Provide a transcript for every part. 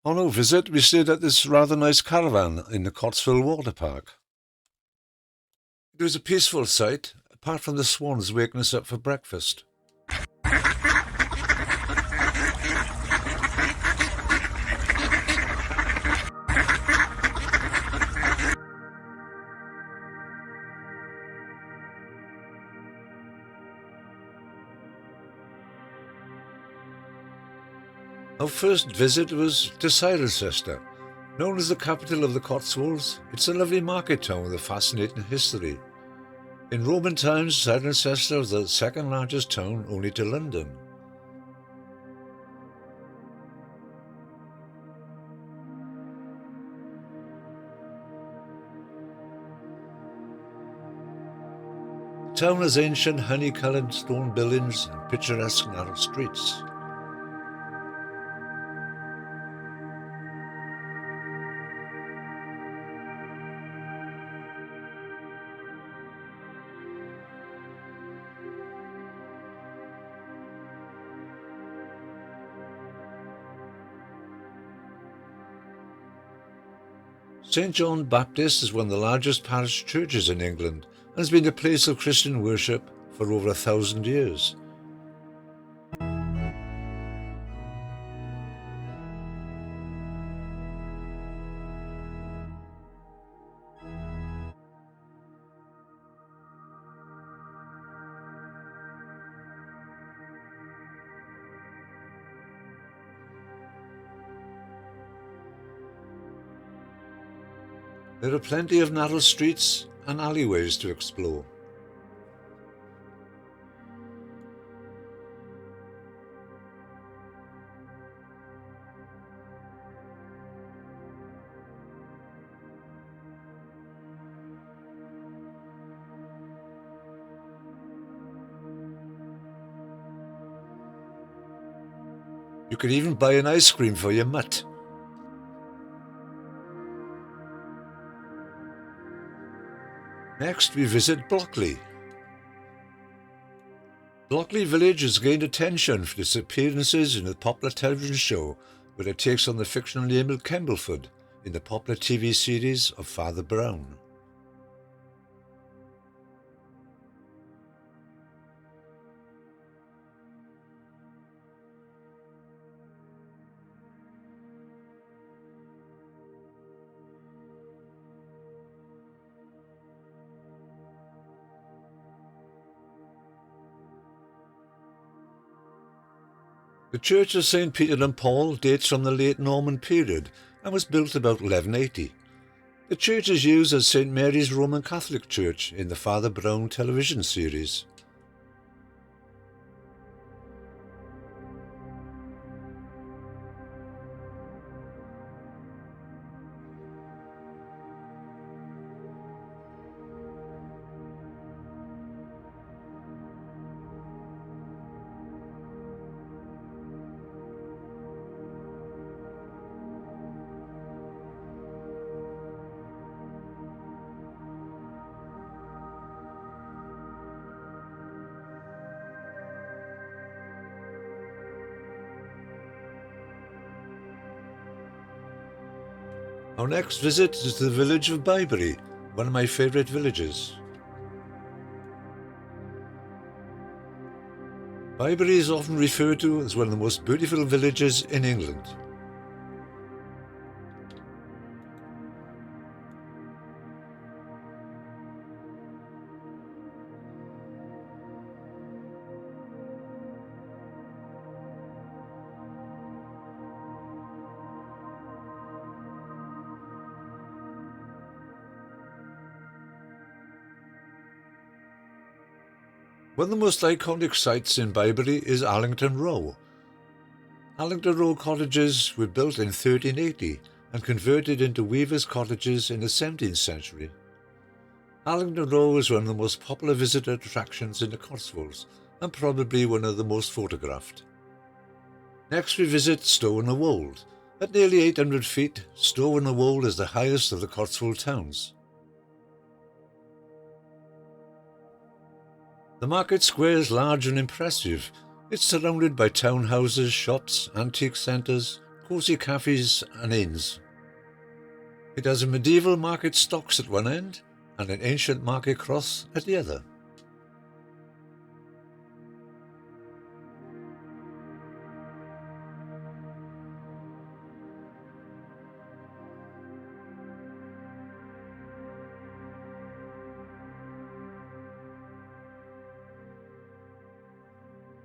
On our visit, we stayed at this rather nice caravan in the Cotswold water park. It was a peaceful sight, apart from the swans waking us up for breakfast. Our first visit was to Cirencester. Known as the capital of the Cotswolds, it's a lovely market town with a fascinating history. In Roman times, Cirencester was the second largest town only to London. The town has ancient honey-coloured stone buildings and picturesque narrow streets. St John Baptist is one of the largest parish churches in England and has been a place of Christian worship for over 1,000 years. There are plenty of narrow streets and alleyways to explore. You can even buy an ice cream for your mutt. Next, we visit Blockley. Blockley Village has gained attention for its appearances in a popular television show where it takes on the fictional name of Kembleford in the popular TV series of Father Brown. The Church of St. Peter and Paul dates from the late Norman period and was built about 1180. The church is used as St. Mary's Roman Catholic Church in the Father Brown television series. Our next visit is to the village of Bybury, one of my favourite villages. Bybury is often referred to as one of the most beautiful villages in England. One of the most iconic sites in Bybury is Allington Row. Allington Row cottages were built in 1380 and converted into weavers' cottages in the 17th century. Allington Row is one of the most popular visitor attractions in the Cotswolds and probably one of the most photographed. Next we visit Stow-on-the-Wold. At nearly 800 feet, Stow-on-the-Wold is the highest of the Cotswold towns. The market square is large and impressive. It's surrounded by townhouses, shops, antique centres, cosy cafes and inns. It has a medieval market stocks at one end and an ancient market cross at the other.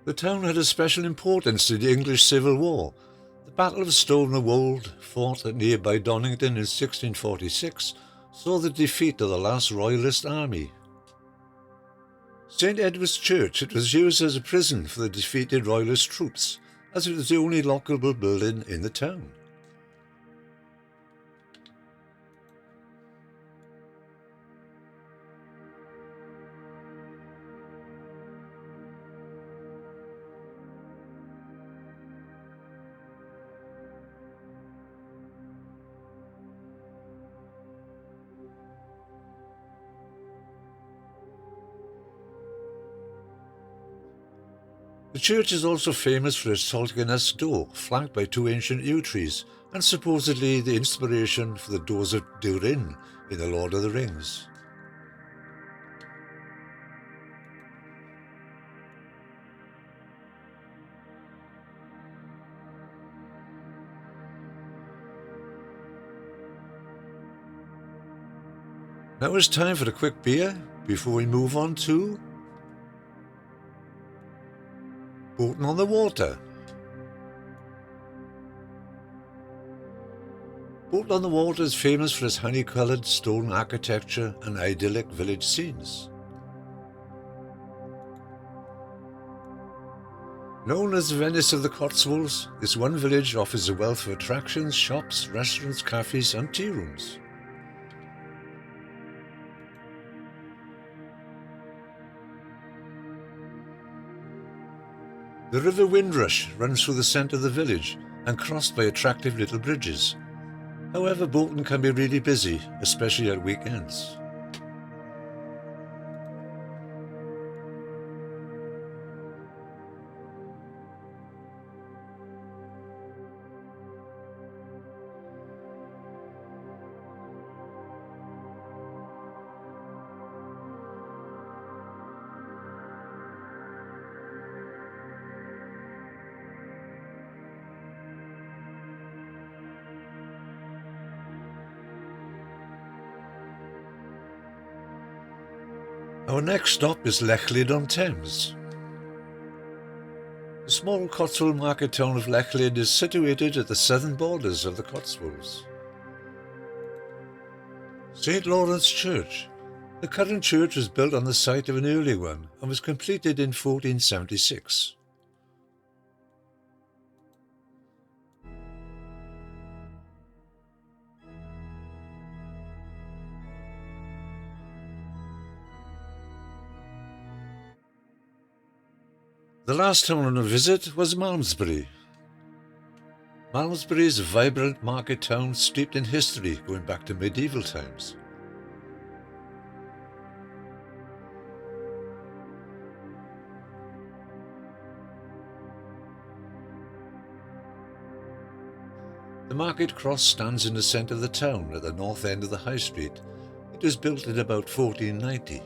The town had a special importance to the English Civil War. The Battle of Stonewall, fought at nearby Donington in 1646, saw the defeat of the last Royalist army. St Edward's Church, it was used as a prison for the defeated Royalist troops, as it was the only lockable building in the town. The church is also famous for its Tolkien-esque door, flanked by two ancient yew trees, and supposedly the inspiration for the doors of Durin in The Lord of the Rings. Now it's time for a quick beer before we move on to Bolton on the Water. Bolton on the Water is famous for its honey-coloured stone architecture and idyllic village scenes. Known as the Venice of the Cotswolds, this one village offers a wealth of attractions, shops, restaurants, cafes and tea rooms. The River Windrush runs through the centre of the village and crossed by attractive little bridges. However, Bolton can be really busy, especially at weekends. Our next stop is Lechlade-on-Thames. The small Cotswold market town of Lechlade is situated at the southern borders of the Cotswolds. St Lawrence Church. The current church was built on the site of an earlier one and was completed in 1476. The last town on a visit was Malmesbury. Malmesbury is a vibrant market town steeped in history going back to medieval times. The market cross stands in the centre of the town at the north end of the high street. It was built in about 1490.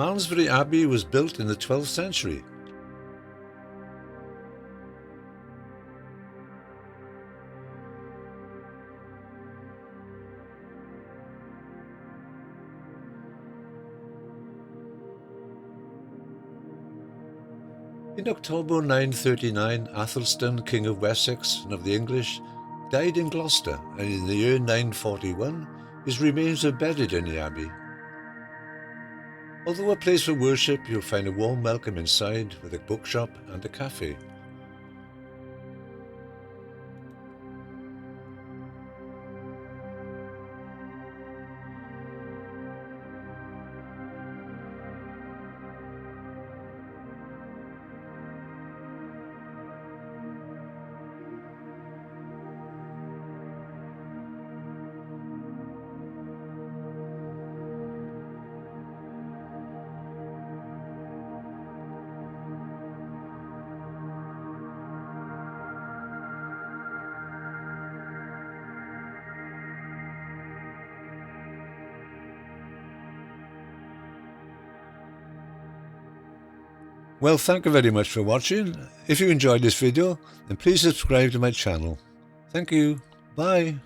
Malmesbury Abbey was built in the 12th century. In October 939, Athelstan, King of Wessex and of the English, died in Gloucester, and in the year 941 his remains are buried in the abbey. Although a place for worship, you'll find a warm welcome inside with a bookshop and a cafe. Well, thank you very much for watching. If you enjoyed this video, then please subscribe to my channel. Thank you. Bye.